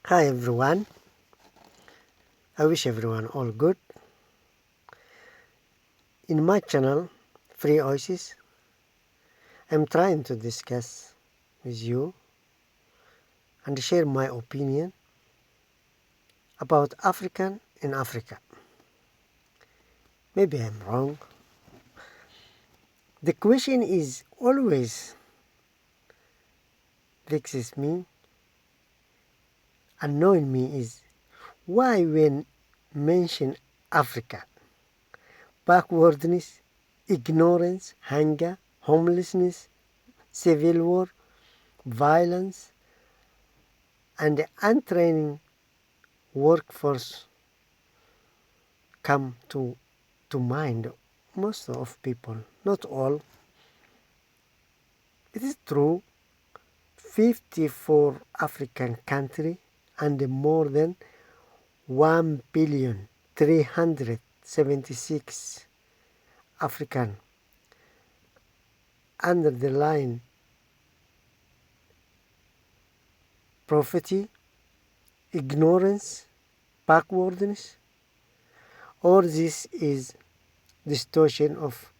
Hi everyone, I wish everyone all good. In my channel, Free Oasis, I'm trying to discuss with you and share my opinion about African in Africa. Maybe I'm wrong. The question is always vexes me, annoying me is why when mention Africa, backwardness, ignorance, hunger, homelessness, civil war, violence, and the untrained workforce come to mind. Most of people, not all. It is true, 54 African countries and more than 1,376 African under the line poverty, ignorance, backwardness, or this is distortion of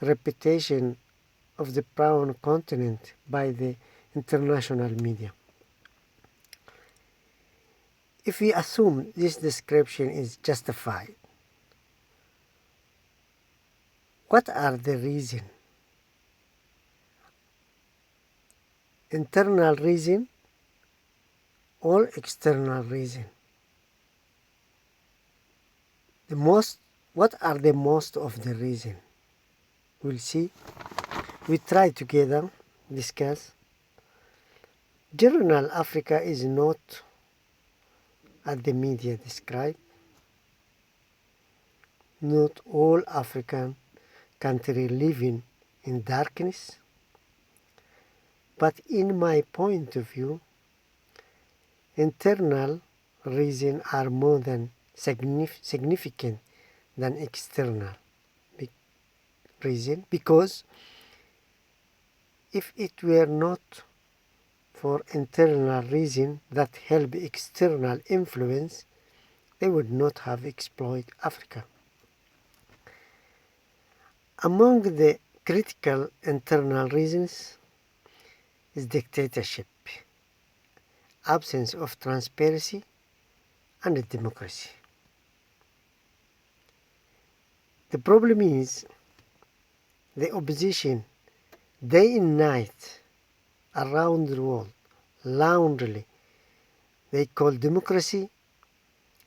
reputation of the brown continent by the international media. If we assume this description is justified, what are the reasons? Internal reason or external reason? What are the most of the reason? We'll see. We try together discuss. General Africa is not as the media describe. Not all African countries living in darkness. But in my point of view, internal reasons are more than significant than external reason, because if it were not for internal reason that help external influence, they would not have exploited Africa. Among the critical internal reasons is dictatorship, absence of transparency, and democracy. The problem is the opposition day and night around the world loudly they call democracy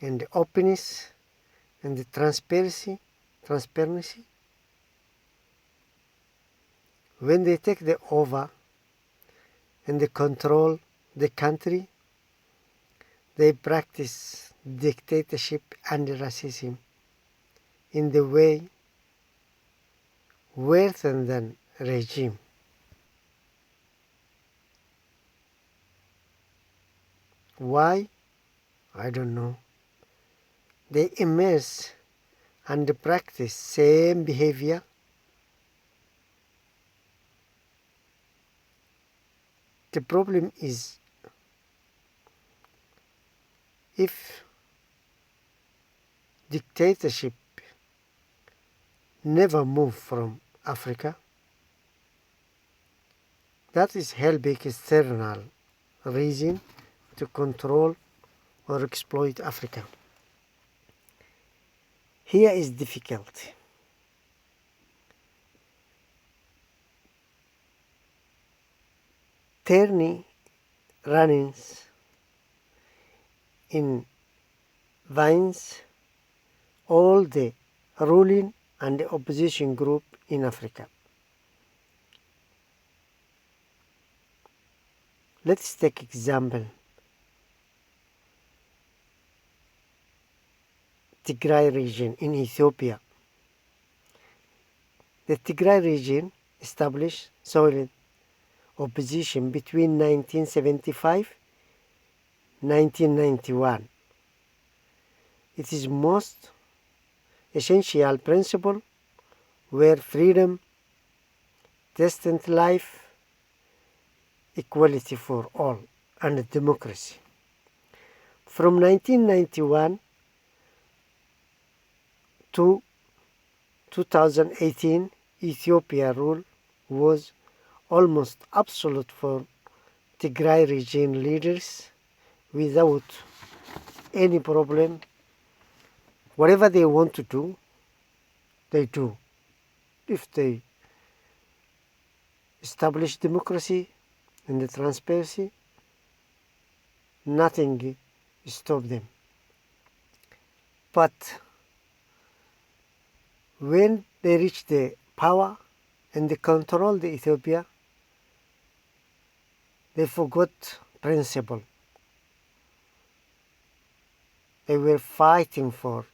and the openness and the transparency. When they take the over and they control the country, they practice dictatorship and racism in the way worse than regime. Why? I don't know. They immerse and practice same behavior. The problem is if dictatorship never move from Africa, that is helping external reason to control or exploit Africa. Here is difficulty. Turning runnings in vines all the ruling and the opposition group in Africa. Let's take example. Tigray region in Ethiopia. The Tigray region established solid opposition between 1975 and 1991. It is most essential principle were freedom, decent life, equality for all, and democracy. From 1991 to 2018, Ethiopia rule was almost absolute for Tigray region leaders without any problem. Whatever they want to do, they do. If they establish democracy and the transparency, nothing stops them. But when they reach the power and they control the Ethiopia, they forgot principle they were fighting for.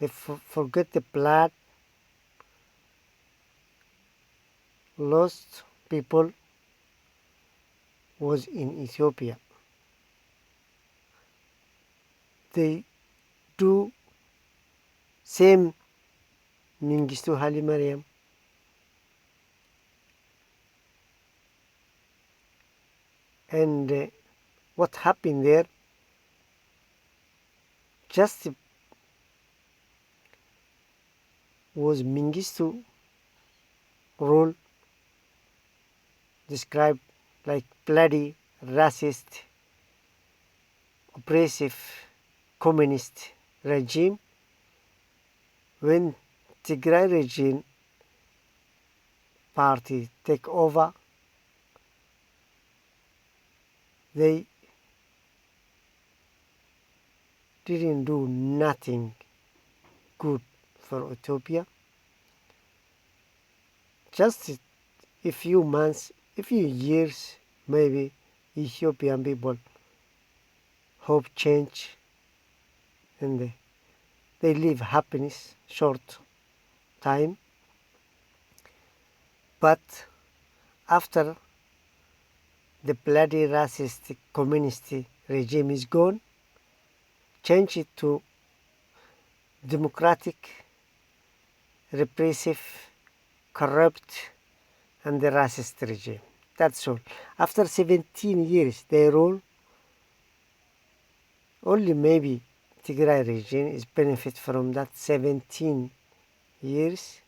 They forget the blood lost people was in Ethiopia. They do same Mengistu Haile Mariam. And what happened there, just was Mengistu rule described like bloody, racist, oppressive, communist regime. When Tigray region party take over, they didn't do nothing good for Ethiopia. Just a few months, a few years, maybe Ethiopian people hope change and they live happiness short time. But after the bloody racist communist regime is gone, change it to democratic, repressive, corrupt, and the racist regime. That's all. After 17 years they rule, only maybe Tigray region is benefit from that 17 years.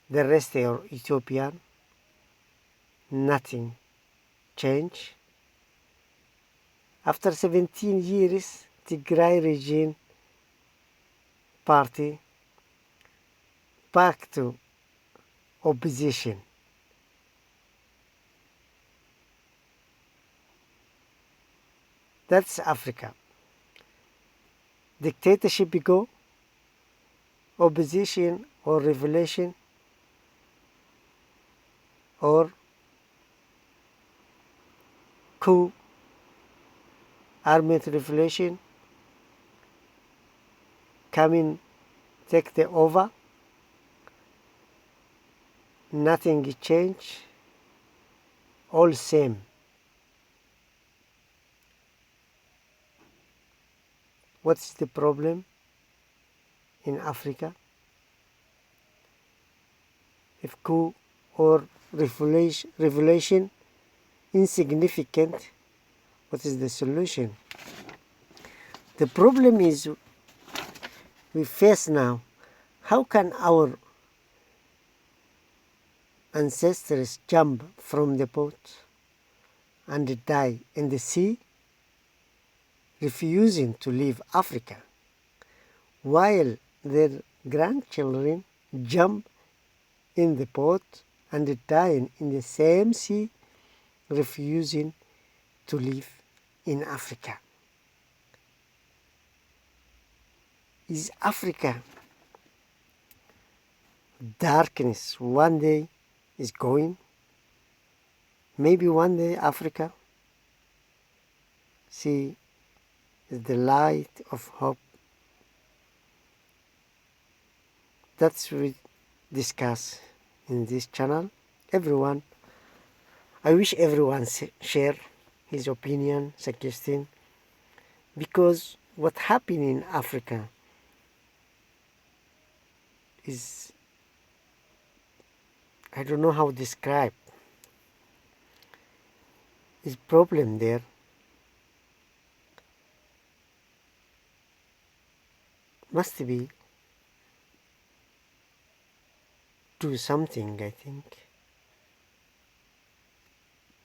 The rest are Ethiopian. Nothing change. After 17 years, Tigray region party back to opposition. That's Africa. Dictatorship go, opposition or revolution or coup, armed revolution, come in, take the over, nothing change, all same. What's the problem in Africa? If coup or revolution insignificant, what is the solution? The problem is we face now, how can our ancestors jump from the boat and die in the sea, refusing to leave Africa, while their grandchildren jump in the boat and die in the same sea, refusing to live in Africa? Is Africa darkness one day is going? Maybe one day Africa see the light of hope. That's what we discuss in this channel. Everyone, I wish everyone share his opinion, suggestion, because what happened in Africa is, I don't know how to describe, is problem there. must be do something, I think.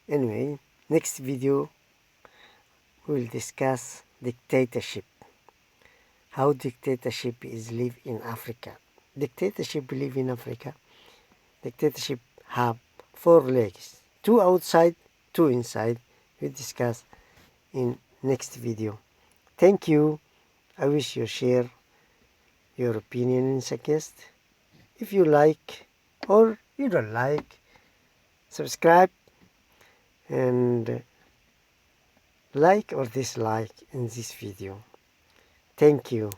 Anyway, next video we'll discuss dictatorship. How dictatorship is live in Africa. Dictatorship live in Africa. Dictatorship have 4 legs. 2 outside, 2 inside. We discuss in next video. Thank you. I wish you share your opinion and suggest. If you like or you don't like, subscribe and like or dislike in this video. Thank you.